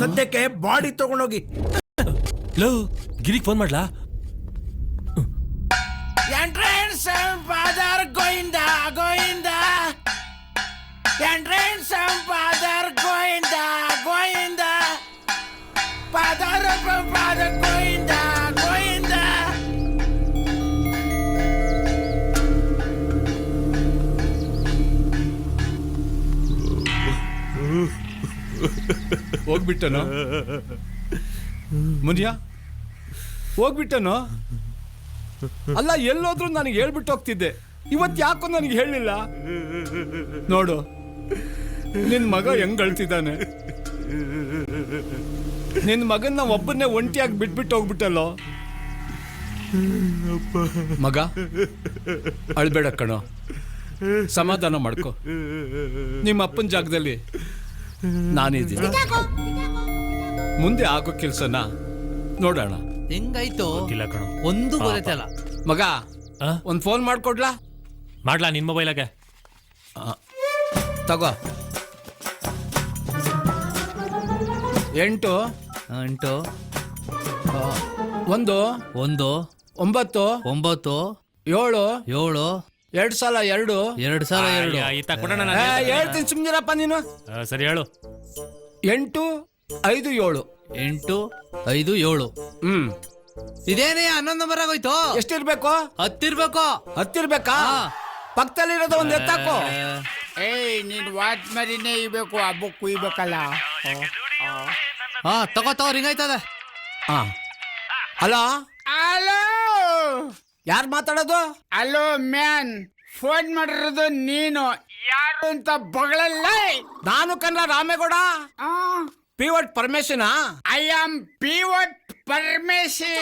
ಸದ್ಯಕ್ಕೆ ಬಾಡಿ ತಗೊಂಡೋಗಿ. ಲೋ ಗಿರಿಗೆ ಫೋನ್ ಮಾಡ್ಲಾ? Entrance father Govinda Govinda, entrance father Govinda Govinda, father father Govinda Govinda. ಹೋಗ್ಬಿಟ್ಟನೋ ಮುನಿಯ? ಹೋಗ್ಬಿಟ್ಟನೋ? ಅಲ್ಲ, ಎಲ್ಲೋದ್ರೂ ನನಗೆ ಹೇಳ್ಬಿಟ್ಟು ಹೋಗ್ತಿದ್ದೆ. ಇವತ್ತು ಯಾಕೋ ನನಗೆ ಹೇಳಲಿಲ್ಲ. ನೋಡು ನಿನ್ನ ಮಗ ಹೆಂಗ್ ಅಳ್ತಿದ್ದಾನೆ. ನಿನ್ನ ಮಗನ್ನ ಒಬ್ಬನ್ನೇ ಒಂಟಿಯಾಗಿ ಬಿಟ್ಬಿಟ್ಟು ಹೋಗ್ಬಿಟ್ಟಲ್ಲೋ. ಮಗ ಅಳ್ಬೇಡ ಕಣೋ, ಸಮಾಧಾನ ಮಾಡ್ಕೊ. ನಿಮ್ಮ ಅಪ್ಪನ ಜಾಗದಲ್ಲಿ ನಾನಿದ್ದೀನಿ. ಮುಂದೆ ಆಗೋ ಕೆಲ್ಸನ ನೋಡೋಣ. ಹೆಂಗಾಯ್ತು ಇಲ್ಲ ಕಣೋ, ಒಂದು ಗೊತ್ತಲ್ಲ. ಮಗ ಒಂದು ಫೋನ್ ಮಾಡ್ಕೊಡ್ಲಾ? ಮಾಡ್ಲಾ ನಿನ್ ಮೊಬೈಲಾಗೆ? ತಗೋ. 8 8 1 1 9 9 7 7 2 ಸಲ 2 2002 ಈತ ಕೊಡೋಣ. ಹೇಳ್ತೀನಿ ಸುಮ್ನಿರಪ್ಪ ನೀನು. ಸರಿ ಹೇಳು. 8 5 7 8 5 7. ಇದೇನೇ 11 ನಂಬರ್ ಆಗೋಯ್ತು. ಎಷ್ಟಿರ್ಬೇಕು? 10 ಇರ್ಬೇಕು. 10 ಇರ್ಬೇಕಾ? ಪಕ್ಕದಲ್ಲಿರೋದು ಒಂದು ಎತ್ತಾಕೋ. ನೀನ್ ವಾಚ್ ಮರಿನೇ ಇಬೇಕು, ಹಬ್ಬ ಕುಯ್ಬೇಕಲ್ಲ. ಹಾ ತಗೋ ರಿಂಗ್ ಆಯ್ತದ. ಹಲೋ ಹಲೋ, ಯಾರು ಮಾತಾಡೋದು? ಹಲೋ ಮ್ಯಾನ್, ಫೋನ್ ಮಾಡಿರೋದು ನೀನು ಯಾರು ಅಂತ ಬಗಳಲ್ಲ. ನಾನು ಕನ್ನಡ ರಾಮೇಗೌಡ, ಪಿವಟ್ ಪರಮೇಶನ. I am pivot Parameshi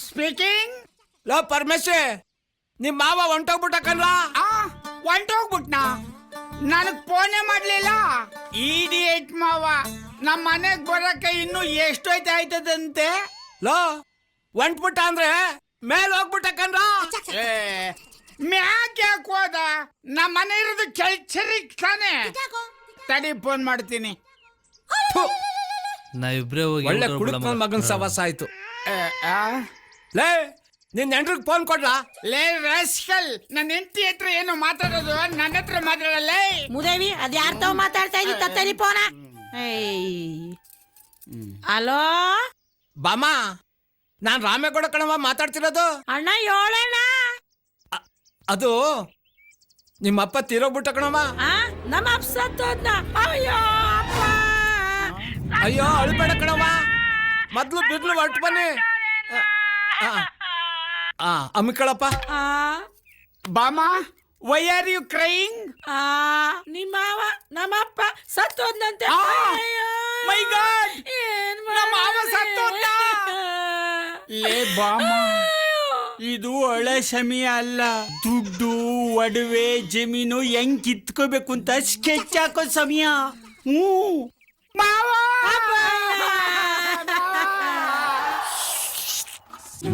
speaking. ಲೋ ಪರಮೇಶಿ, ನಿಮ್ ಮಾವ ಹೊಂಟೋಗ್ಬಿಟ್ಟ ಕನ್ಲ. ಹೊಂಟೋಗ್ಬಿಟ್ನಾ? ನನಗ್ ಫೋನೇ ಮಾಡ್ಲಿಲ್ಲ. ಇಡಿಯೇಟ್ ಮಾವ, ನಮ್ಮ ಮನೆಗ್ ಬರಕ್ಕೆ ಇನ್ನು ಎಷ್ಟೊಯ್ತು ಆಯ್ತದಂತೆ. ಲೋ ಹೊಂಟ್ಬಿಟ್ಟ ಅಂದ್ರೆ ಮೇಲ್ ಹೋಗ್ಬಿಟ್ಟ ಕನ್ಲ. ಮ್ಯಾಕ್ ಯಾಕೆ ಹೋದ? ನಮ್ಮ ಮನೆ ಇರೋದು ಕೆಲ್ಸರಿ ತಾನೆ. ತಡಿ ಫೋನ್ ಮಾಡ್ತೀನಿ. ನಾವಿಬ್ರೇ ಹೋಗಿ ಒಳ್ಳೆ ಕುಡುಕ್ ಮಗನ್ ಸವಾಸ ಆಯ್ತು. ಲೇ ನಿನ್ ನೆಂಟ್ರಿಗೆ ಫೋನ್ ಕೊಡ್ಲಾ? ಲೇ ರಾಸ್ಕಲ್, ನನ್ನ ಹೆಂಡತಿ ಹತ್ರ ಏನು ಮಾತಾಡೋದು, ನನ್ನ ಹತ್ರ ಮಾತಾಡಲ್ಲ. ಮುದೇವಿ, ಅದ್ ಯಾರ ತಾವ್ ಮಾತಾಡ್ತಾ ಇದ್ದಿ? ತತ್ತರಿ ಫೋನ. ಹಲೋ ಬಾಮ, ನಾನ್ ರಾಮೇಗೌಡ ಕಣವ ಮಾತಾಡ್ತಿರೋದು. ಅಣ್ಣ ಹೇಳಣ್ಣ. ಅದು ನಿಮ್ಮಪ್ಪ ತೀರೋಗ್ಬಿಟ್ಟ ಕಣವ. ನಮ್ಮ ಅಪ್ಪ ಸತ್ತೋದ್ನ. ಅಯ್ಯೋ ಅಪ್ಪ. ಅಯ್ಯೋ ಅಳ್ಬೇಡ ಕಣವ, ಮೊದ್ಲು ಬಿರ್ಲು ಹೊರಟು ಬನ್ನಿ. ಅಮ್ಮಿಕಳಪ್ಪ. ಬಾಮ, ವೈ ಆರ್ ಯು ಕ್ರೈಯಿಂಗ್? ನಿಮ್ಮವ ನಮ್ಮಪ್ಪ ಸತ್ತೋದ್ನಂತೆ. ಮೈ ಗಾಡ್, ನಮ್ಮ ಮಾವ ಸತ್ತೋದ್ನ. ಲೇ ಬಾಮ, ಇದು ಒಳ್ಳೆ ಸಮಯ ಅಲ್ಲ. ದುಡ್ಡು ಒಡವೆ ಜಮೀನು ಹೆಂಗ್ ಕಿತ್ಕೋಬೇಕು ಅಂತ ಸ್ಕೆಚ್ ಹಾಕೋ ಸಮಯ.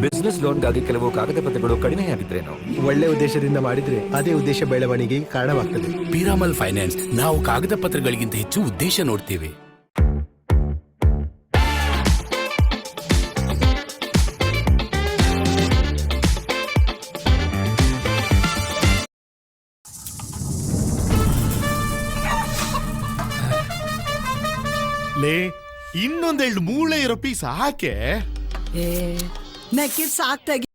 ಬಿಸಿನೆಸ್ ಲೋನ್ಗಾಗಿ ಕೆಲವು ಕಾಗದ ಪತ್ರಗಳು ಕಡಿಮೆಯಾಗಿದ್ರೇನು? ಒಳ್ಳೆ ಉದ್ದೇಶದಿಂದ ಮಾಡಿದ್ರೆ ಅದೇ ಉದ್ದೇಶ ಬೆಳವಣಿಗೆಗೆ ಕಾರಣವಾಗ್ತದೆ. ಪಿರಾಮಲ್ ಫೈನಾನ್ಸ್, ನಾವು ಕಾಗದ ಪತ್ರಗಳಿಗಿಂತ ಹೆಚ್ಚು ಉದ್ದೇಶ ನೋಡ್ತೀವಿ. ಲೇ, ಇನ್ನೊಂದೆರಡು ಮೂಳೆ ಇರೋ ಪೀಸ್ ಹಾಕೆ. ನಕ್ಕೆ ಸಾಕ್ತಾಗಿ